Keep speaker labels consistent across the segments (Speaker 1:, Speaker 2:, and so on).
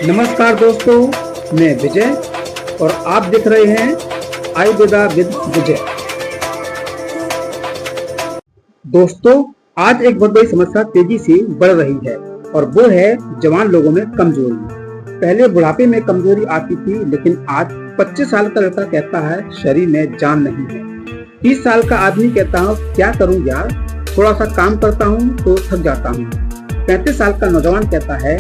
Speaker 1: नमस्कार दोस्तों, मैं विजय और आप देख रहे हैं आयुर्वेदा विद विजय। दोस्तों, आज एक बहुत बड़ी समस्या तेजी से बढ़ रही है और वो है जवान लोगों में कमजोरी। पहले बुढ़ापे में कमजोरी आती थी, लेकिन आज 25 साल का लड़का कहता है शरीर में जान नहीं है। 30 साल का आदमी कहता हूँ क्या करूँ यार, थोड़ा सा काम करता हूँ तो थक जाता हूँ। 35 साल का नौजवान कहता है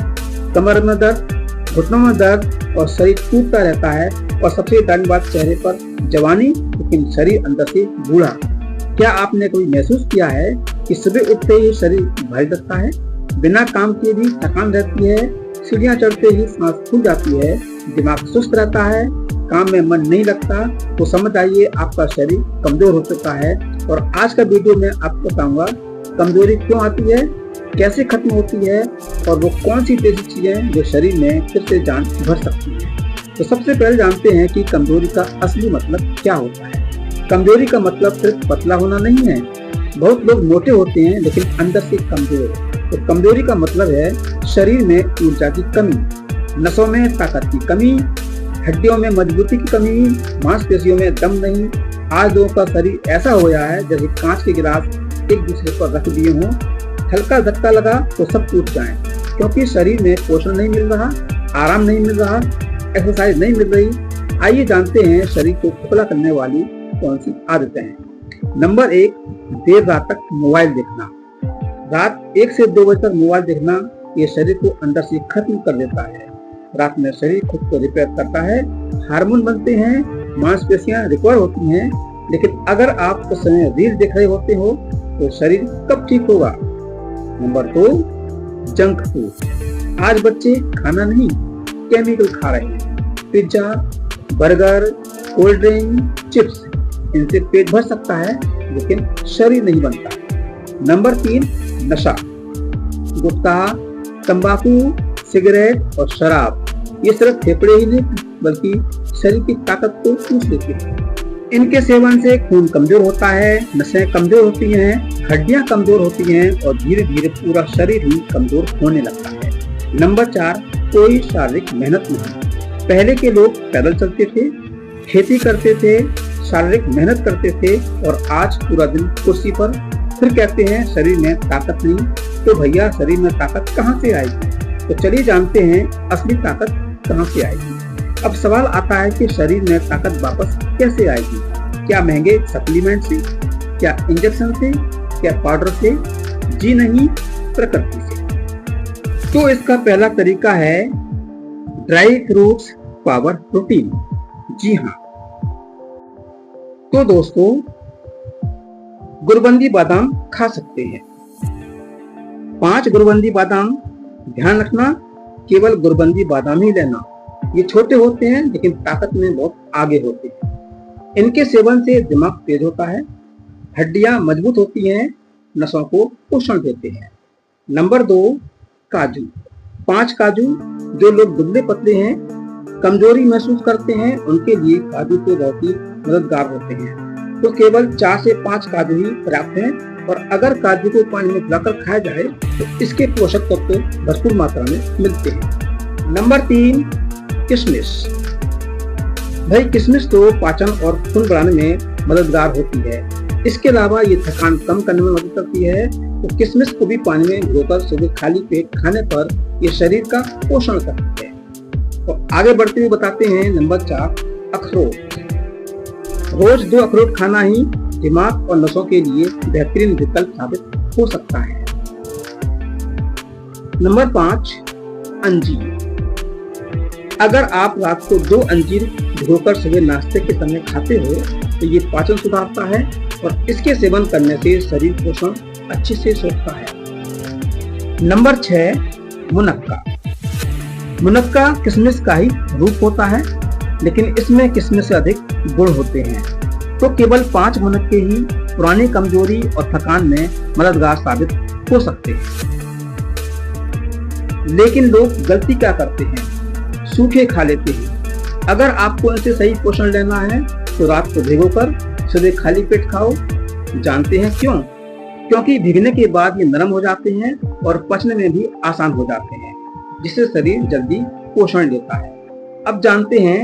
Speaker 1: कमर में दर्द, घुटनों में दर्द और शरीर टूटता रहता है। और सबसे दारुण बात, चेहरे पर जवानी लेकिन शरीर अंदर से बूढ़ा। क्या आपने कभी महसूस किया है कि सुबह उठते ही शरीर भारी लगता है, बिना काम किए भी थकान रहती है, सीढ़ियां चढ़ते ही सांस फूल जाती है, दिमाग सुस्त रहता है, काम में मन नहीं लगता, तो समझ आइए आपका शरीर कमजोर हो चुका है। और आज का वीडियो में आपको बताऊंगा कमजोरी क्यों आती है, कैसे खत्म होती है और वो कौन सी तेजी चीजें हैं जो शरीर में फिर से जान भर सकती है। तो सबसे पहले जानते हैं कि कमजोरी का असली मतलब क्या होता है। कमजोरी का मतलब सिर्फ पतला होना नहीं है। बहुत लोग मोटे होते हैं लेकिन अंदर से कमजोर। तो कमजोरी का मतलब है शरीर में ऊर्जा की कमी, नसों में ताकत की कमी, हड्डियों में मजबूती की कमी, मांसपेशियों में दम नहीं। आज लोगों का शरीर ऐसा हो गया है जैसे कांच के गिलास एक दूसरे पर रख दिए हों, हल्का धक्का लगा तो सब टूट जाएं, क्योंकि शरीर में पोषण नहीं मिल रहा, आराम नहीं मिल रहा, एक्सरसाइज नहीं मिल रही। आइए जानते हैं शरीर को खोखला करने वाली कौन सी आदतें हैं। नंबर 1, देर रात तक मोबाइल देखना। रात 1 से 2 बजे तक मोबाइल देखना ये शरीर को अंदर से खत्म कर देता है। रात में शरीर खुद को रिपेयर करता है, हार्मोन बनते हैं, मांसपेशियां रिकवर होती हैं। लेकिन अगर आप उस समय रील देख रहे होते हो तो शरीर कब ठीक होगा। Number 2, junk food. आज बच्चे खाना नहीं, केमिकल खा रहे हैं। Pizza, burger, cold drink, chips, इनसे पेट भर सकता है लेकिन शरीर नहीं बनता। नंबर 3, नशा। गुटखा, तंबाकू, सिगरेट और शराब ये सिर्फ फेफड़े ही नहीं बल्कि शरीर की ताकत को चूस लेते हैं। इनके सेवन से खून कमजोर होता है, नसें कमजोर होती हैं, हड्डियां कमजोर होती हैं और धीरे धीरे पूरा शरीर ही कमजोर होने लगता है। नंबर 4, कोई शारीरिक मेहनत नहीं। पहले के लोग पैदल चलते थे, खेती करते थे, शारीरिक मेहनत करते थे और आज पूरा दिन कुर्सी पर। फिर कहते हैं शरीर में ताकत नहीं। तो भैया शरीर में ताकत कहाँ से आएगी? तो चलिए जानते हैं असली ताकत कहाँ से आएगी। अब सवाल आता है कि शरीर में ताकत वापस कैसे आएगी? क्या महंगे सप्लीमेंट से, क्या इंजेक्शन से, क्या पाउडर से? जी नहीं, प्रकृति से। तो इसका पहला तरीका है ड्राई फ्रूट्स पावर प्रोटीन। जी हाँ, तो दोस्तों गुलबंदी बादाम खा सकते हैं। 5 गुलबंदी बादाम। ध्यान रखना, केवल गुलबंदी बादाम ही लेना। ये छोटे होते हैं लेकिन ताकत में बहुत आगे होते हैं। इनके सेवन से दिमाग तेज होता है, हड्डियां मजबूत होती हैं, नसों को पोषण देते हैं। नंबर 2, काजू। 5 काजू। जो लोग दुबले पतले हैं, कमजोरी महसूस करते हैं, उनके लिए काजू तो बहुत ही मददगार होते हैं। तो केवल 4 से 5 काजू ही पर्याप्त हैं। और अगर काजू को पानी में मिलाकर खाया जाए तो इसके पोषक तत्व भरपूर मात्रा में मिलते हैं। नंबर 3, किशमिश। भाई किशमिश तो पाचन और खून बढ़ाने में मददगार होती है। इसके अलावा ये थकान कम करने में मदद करती है। तो किशमिश को भी पानी में भिगोकर सुबह खाली पेट खाने पर ये शरीर का पोषण करती है। तो आगे बढ़ते हुए बताते हैं नंबर 4, अखरोट। रोज 2 अखरोट खाना ही दिमाग और नसों के लिए बेहतरीन विकल्प साबित हो सकता है। नंबर 5, अंजीर। अगर आप रात को 2 अंजीर भिगोकर सुबह नाश्ते के समय खाते हो तो ये पाचन सुधारता है और इसके सेवन करने से शरीर पोषण अच्छे से सोचता है। नंबर 6, मुनक्का। मुनक्का किशमिश का ही रूप होता है लेकिन इसमें किशमिश से अधिक गुण होते हैं। तो केवल 5 मुनक्के ही पुरानी कमजोरी और थकान में मददगार साबित हो सकते हैं। लेकिन लोग गलती क्या करते हैं? सूखे खा लेते हैं। अगर आपको इनसे सही पोषण लेना है तो रात को भिगोकर सुबह खाली पेट खाओ। जानते हैं क्यों? क्योंकि भीगने के बाद ये नरम हो जाते हैं और पचने में भी आसान हो जाते हैं, जिससे शरीर जल्दी पोषण देता है। अब जानते हैं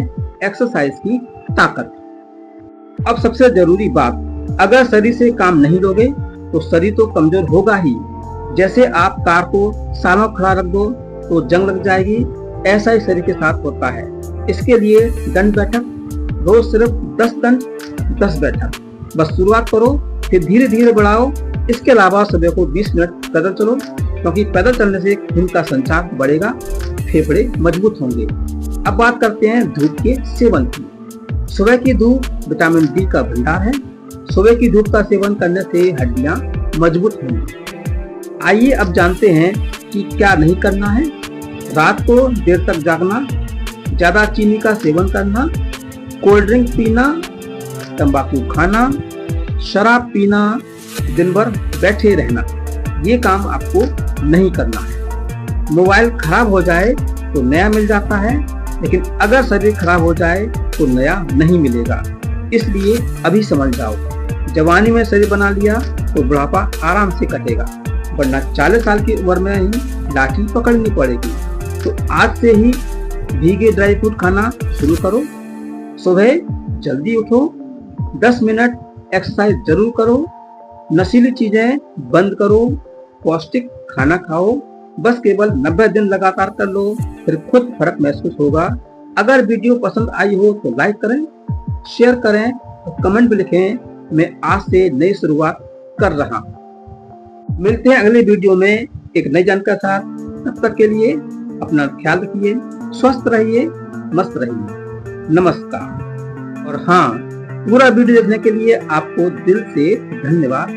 Speaker 1: एक्सरसाइज की ताकत। अब सबसे जरूरी बात, अगर शरीर से काम नहीं लोगे तो शरीर तो कमजोर होगा ही। जैसे आप कार को सालों खड़ा रख दो तो जंग लग जाएगी, ऐसा ही शरीर के साथ होता है। इसके लिए दंड बैठक, रोज सिर्फ 10 दंड 10 बैठक, बस शुरुआत करो, फिर धीरे धीरे बढ़ाओ। इसके अलावा सुबह को 20 मिनट पैदल चलो, क्योंकि पैदल चलने से खून का संचार बढ़ेगा, फेफड़े मजबूत होंगे। अब बात करते हैं धूप के सेवन की। सुबह की धूप विटामिन डी का भंडार है। सुबह की धूप का सेवन करने से हड्डियां मजबूत होंगी। आइए अब जानते हैं कि क्या नहीं करना है। रात को देर तक जागना, ज्यादा चीनी का सेवन करना, कोल्ड ड्रिंक पीना, तंबाकू खाना, शराब पीना, दिन भर बैठे रहना, ये काम आपको नहीं करना है। मोबाइल खराब हो जाए तो नया मिल जाता है, लेकिन अगर शरीर खराब हो जाए तो नया नहीं मिलेगा। इसलिए अभी समझ जाओ, जवानी में शरीर बना लिया तो बुढ़ापा आराम से कटेगा, वरना 40 साल की उम्र में ही लाठी पकड़नी पड़ेगी। तो आज से ही भीगे ड्राई फ्रूट खाना शुरू करो। सुबह जल्दी उठो, 10 मिनट एक्सरसाइज जरूर करो, नशीली चीजें बंद करो, पौष्टिक खाना खाओ। बस केवल 90 दिन लगातार कर लो, फिर खुद फर्क महसूस होगा। अगर वीडियो पसंद आई हो तो लाइक करें, शेयर करें और कमेंट में लिखें, मैं आज से नई शुरुआत कर रहा हूँ। मिलते हैं अगले वीडियो में एक नई जानकारी के साथ। तब तक के लिए अपना ख्याल रखिए, स्वस्थ रहिए, मस्त रहिए। नमस्कार। और हाँ, पूरा वीडियो देखने के लिए आपको दिल से धन्यवाद।